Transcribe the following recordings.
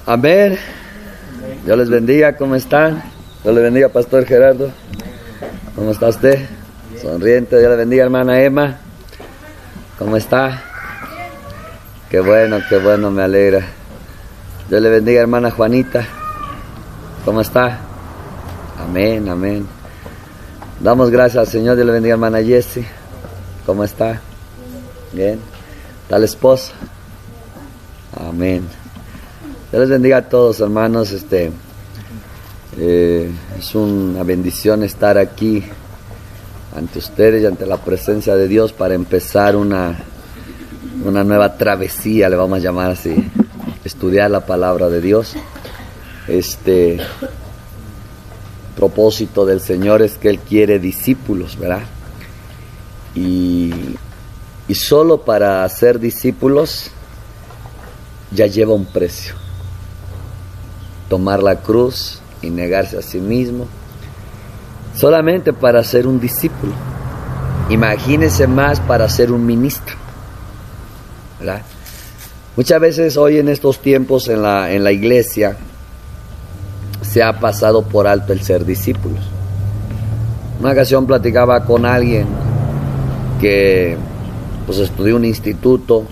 Amén. Dios les bendiga, ¿cómo están? Dios les bendiga, Pastor Gerardo. ¿Cómo está usted? Sonriente. Dios le bendiga, hermana Emma. ¿Cómo está? Qué bueno, me alegra. Dios le bendiga, hermana Juanita. ¿Cómo está? Amén, amén. Damos gracias al Señor. Dios le bendiga, hermana Jessie. ¿Cómo está? Bien. ¿Está la esposa? Amén. Dios les bendiga a todos, hermanos. Es una bendición estar aquí ante ustedes y ante la presencia de Dios para empezar una nueva travesía, le vamos a llamar así, estudiar la palabra de Dios. Propósito del Señor es que Él quiere discípulos, ¿verdad? Y solo para ser discípulos ya lleva un precio. Tomar la cruz y negarse a sí mismo. Solamente para ser un discípulo. Imagínense más para ser un ministro, ¿verdad? Muchas veces hoy en estos tiempos en la iglesia se ha pasado por alto el ser discípulos. Una ocasión platicaba con alguien que pues estudió un instituto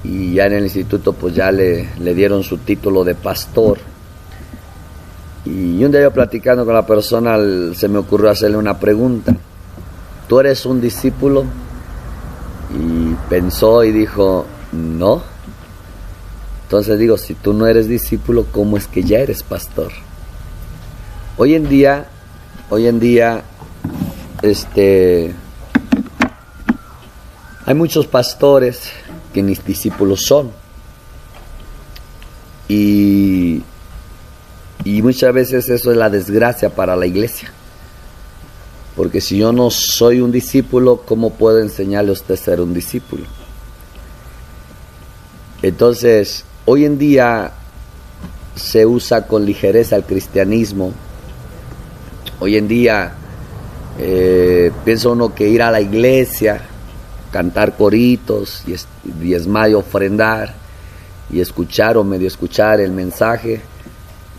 y ya en el instituto pues ya le dieron su título de pastor. Y un día yo platicando con la persona se me ocurrió hacerle una pregunta. ¿Tú eres un discípulo? Y pensó y dijo, no. Entonces digo, si tú no eres discípulo, ¿cómo es que ya eres pastor? Hoy en día, hay muchos pastores que ni discípulos son. Y muchas veces eso es la desgracia para la iglesia. Porque si yo no soy un discípulo, ¿cómo puedo enseñarle a usted a ser un discípulo? Entonces, hoy en día se usa con ligereza el cristianismo. Hoy en día piensa uno que ir a la iglesia, cantar coritos, y diezmar y ofrendar, y escuchar o medio escuchar el mensaje,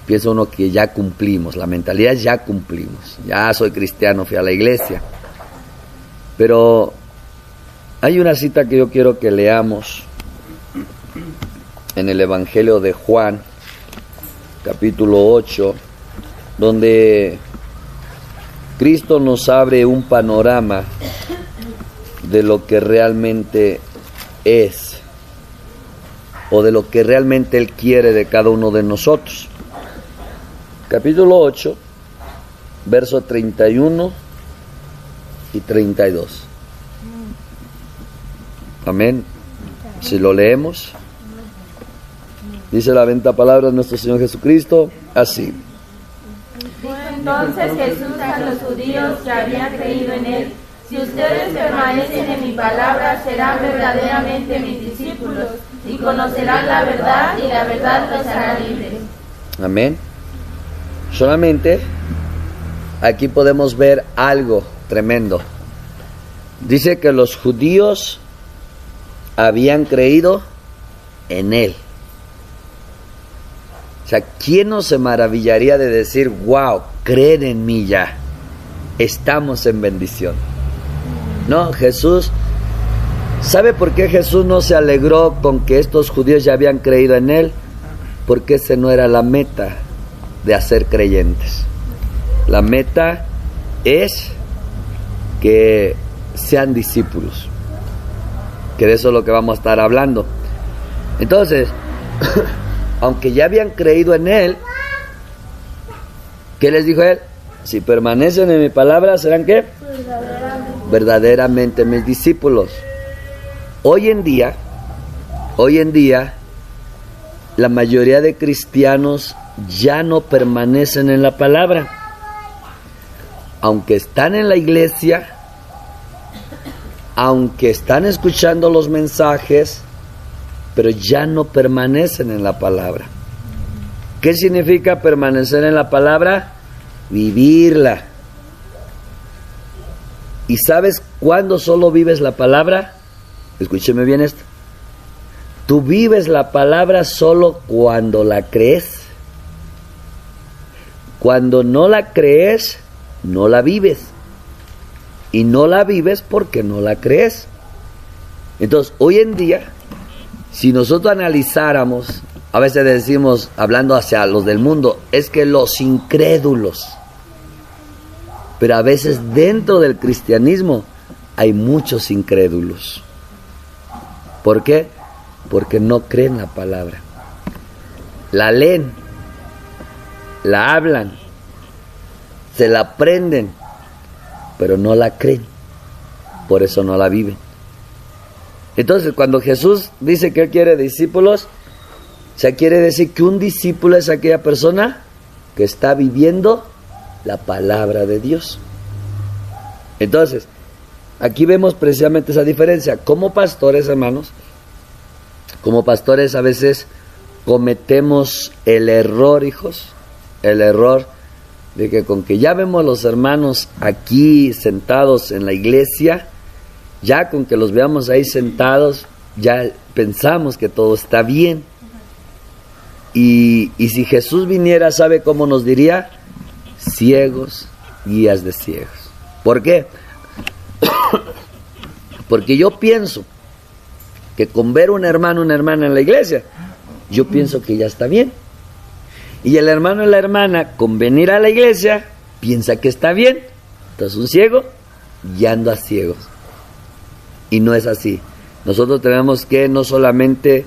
piensa uno que ya cumplimos. La mentalidad es ya cumplimos. Ya soy cristiano, fui a la iglesia. Pero hay una cita que yo quiero que leamos en el Evangelio de Juan, capítulo 8, donde Cristo nos abre un panorama de lo que realmente es, o de lo que realmente Él quiere de cada uno de nosotros. Capítulo 8, verso 31 y 32. Amén. Si lo leemos, dice la bendita palabra de nuestro Señor Jesucristo, así. Entonces Jesús a los judíos que habían creído en Él: si ustedes permanecen en mi palabra, serán verdaderamente mis discípulos, y conocerán la verdad, y la verdad los hará libres. Amén. Solamente aquí podemos ver algo tremendo. Dice que los judíos habían creído en Él. O sea, ¿quién no se maravillaría de decir, wow, creen en mí ya? Estamos en bendición. No, Jesús, ¿sabe por qué Jesús no se alegró con que estos judíos ya habían creído en Él? Porque ese no era la meta de hacer creyentes. La meta es que sean discípulos, que de eso es lo que vamos a estar hablando. Entonces, aunque ya habían creído en Él, ¿qué les dijo Él? Si permanecen en mi palabra, ¿serán qué? Verdaderamente mis discípulos. Hoy en día, la mayoría de cristianos ya no permanecen en la palabra. Aunque están en la iglesia, aunque están escuchando los mensajes, pero ya no permanecen en la palabra. ¿Qué significa permanecer en la palabra? Vivirla. ¿Y sabes cuándo solo vives la palabra? Escúcheme bien esto. Tú vives la palabra solo cuando la crees. Cuando no la crees, no la vives. Y no la vives porque no la crees. Entonces, hoy en día, si nosotros analizáramos, a veces decimos, hablando hacia los del mundo, es que los incrédulos. Pero a veces dentro del cristianismo hay muchos incrédulos. ¿Por qué? Porque no creen la palabra. La leen, la hablan, se la aprenden, pero no la creen. Por eso no la viven. Entonces, cuando Jesús dice que Él quiere discípulos, se quiere decir que un discípulo es aquella persona que está viviendo la palabra de Dios. Entonces, aquí vemos precisamente esa diferencia. Como pastores, hermanos, como pastores a veces cometemos el error, hijos, el error de que con que ya vemos a los hermanos aquí sentados en la iglesia, ya con que los veamos ahí sentados, ya pensamos que todo está bien. Y si Jesús viniera, ¿sabe cómo nos diría? Ciegos, guías de ciegos. ¿Por qué? Porque yo pienso que con ver un hermano, una hermana en la iglesia, yo pienso que ya está bien. Y el hermano y la hermana, con venir a la iglesia, piensa que está bien. Entonces un ciego guiando a ciegos. Y no es así. Nosotros tenemos que no solamente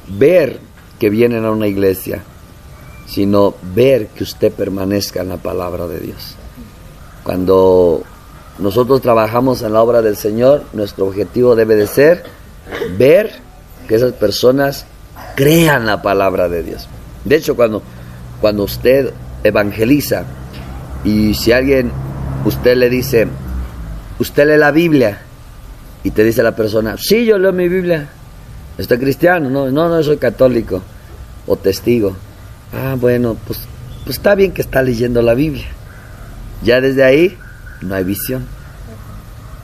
ver que vienen a una iglesia, sino ver que usted permanezca en la palabra de Dios. Cuando nosotros trabajamos en la obra del Señor, nuestro objetivo debe de ser ver que esas personas crean la palabra de Dios. De hecho, cuando usted evangeliza y si alguien, usted le dice, usted lee la Biblia, y te dice la persona, sí, yo leo mi Biblia, ¿estoy cristiano? No, soy católico o testigo. Ah, bueno, pues está bien que está leyendo la Biblia. Ya desde ahí no hay visión.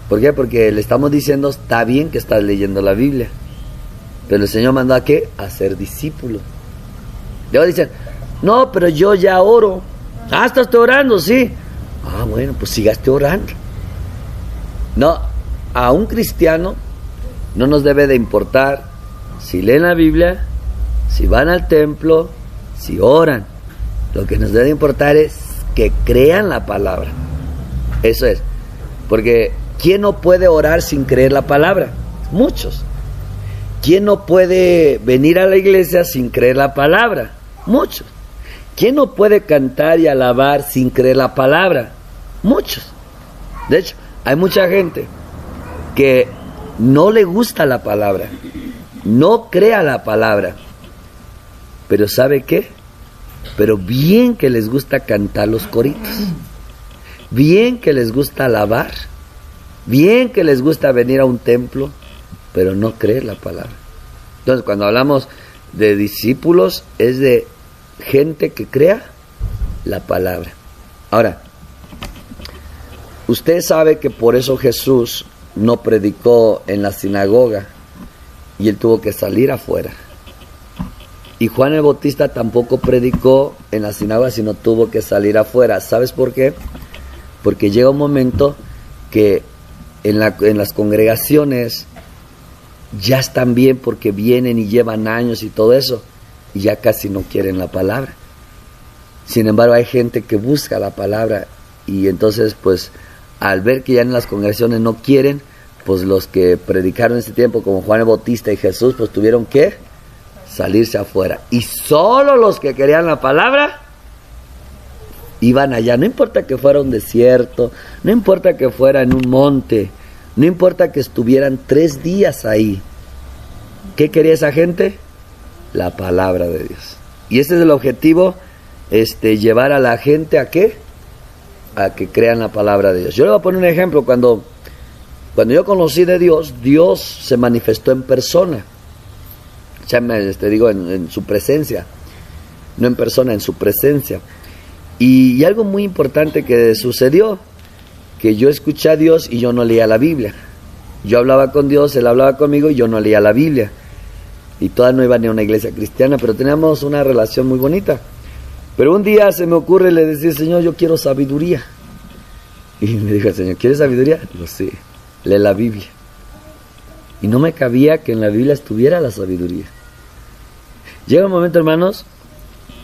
¿Por qué? Porque le estamos diciendo, está bien que estás leyendo la Biblia, pero el Señor mandó a ¿qué? A ser discípulo. Luego dicen, no, pero yo ya oro. Ah, ¿estás orando? Sí. Ah, bueno, pues sigaste orando. No, a un cristiano no nos debe de importar si leen la Biblia, si van al templo, si oran. Lo que nos debe importar es que crean la palabra. Eso es. Porque ¿quién no puede orar sin creer la palabra? Muchos. ¿Quién no puede venir a la iglesia sin creer la palabra? Muchos. ¿Quién no puede cantar y alabar sin creer la palabra? Muchos. De hecho, hay mucha gente que no le gusta la palabra, no crea la palabra, pero ¿sabe qué? Pero bien que les gusta cantar los coritos, bien que les gusta alabar, bien que les gusta venir a un templo, pero no creer la palabra. Entonces, cuando hablamos de discípulos, es de gente que crea la palabra. Ahora, usted sabe que por eso Jesús no predicó en la sinagoga y él tuvo que salir afuera. Y Juan el Bautista tampoco predicó en la sinagoga, sino tuvo que salir afuera. ¿Sabes por qué? Porque llega un momento que en las congregaciones ya están bien porque vienen y llevan años y todo eso, y ya casi no quieren la palabra. Sin embargo, hay gente que busca la palabra y entonces pues al ver que ya en las congregaciones no quieren, pues los que predicaron en ese tiempo como Juan el Bautista y Jesús, pues tuvieron que salirse afuera. Y solo los que querían la palabra iban allá. No importa que fuera un desierto, no importa que fuera en un monte, no importa que estuvieran 3 días ahí. ¿Qué quería esa gente? La palabra de Dios. Y ese es el objetivo, llevar a la gente ¿a qué? A que crean la palabra de Dios. Yo le voy a poner un ejemplo. Cuando yo conocí de Dios, Dios se manifestó en persona. Ya digo, en su presencia. No en persona, en su presencia. Y algo muy importante que sucedió, que yo escuché a Dios y yo no leía la Biblia. Yo hablaba con Dios, Él hablaba conmigo y yo no leía la Biblia. y todavía no iba ni a una iglesia cristiana, pero teníamos una relación muy bonita. Pero un día se me ocurre le decía, Señor, yo quiero sabiduría. Y me dijo el Señor, ¿quieres sabiduría? Digo, sí, lee la Biblia. Y no me cabía que en la Biblia estuviera la sabiduría. Llega un momento, hermanos,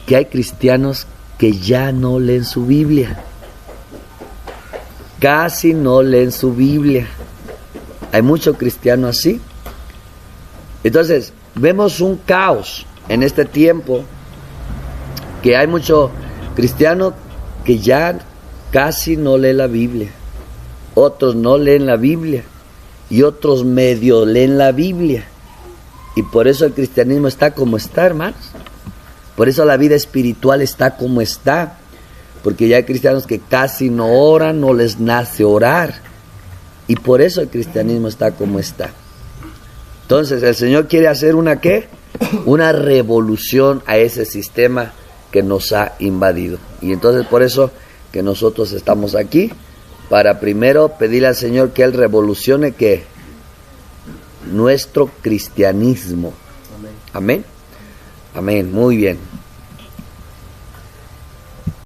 que hay cristianos que ya no leen su Biblia. Casi no leen su Biblia. Hay mucho cristiano así. Entonces, vemos un caos en este tiempo, que hay mucho cristiano que ya casi no lee la Biblia. Otros no leen la Biblia. Y otros medio leen la Biblia. Y por eso el cristianismo está como está, hermanos. Por eso la vida espiritual está como está. Porque ya hay cristianos que casi no oran, no les nace orar. Y por eso el cristianismo está como está. Entonces el Señor quiere hacer una ¿qué? Una revolución a ese sistema que nos ha invadido. Y entonces por eso que nosotros estamos aquí, para primero pedirle al Señor que Él revolucione ¿qué? Nuestro cristianismo. Amén. Amén. Muy bien.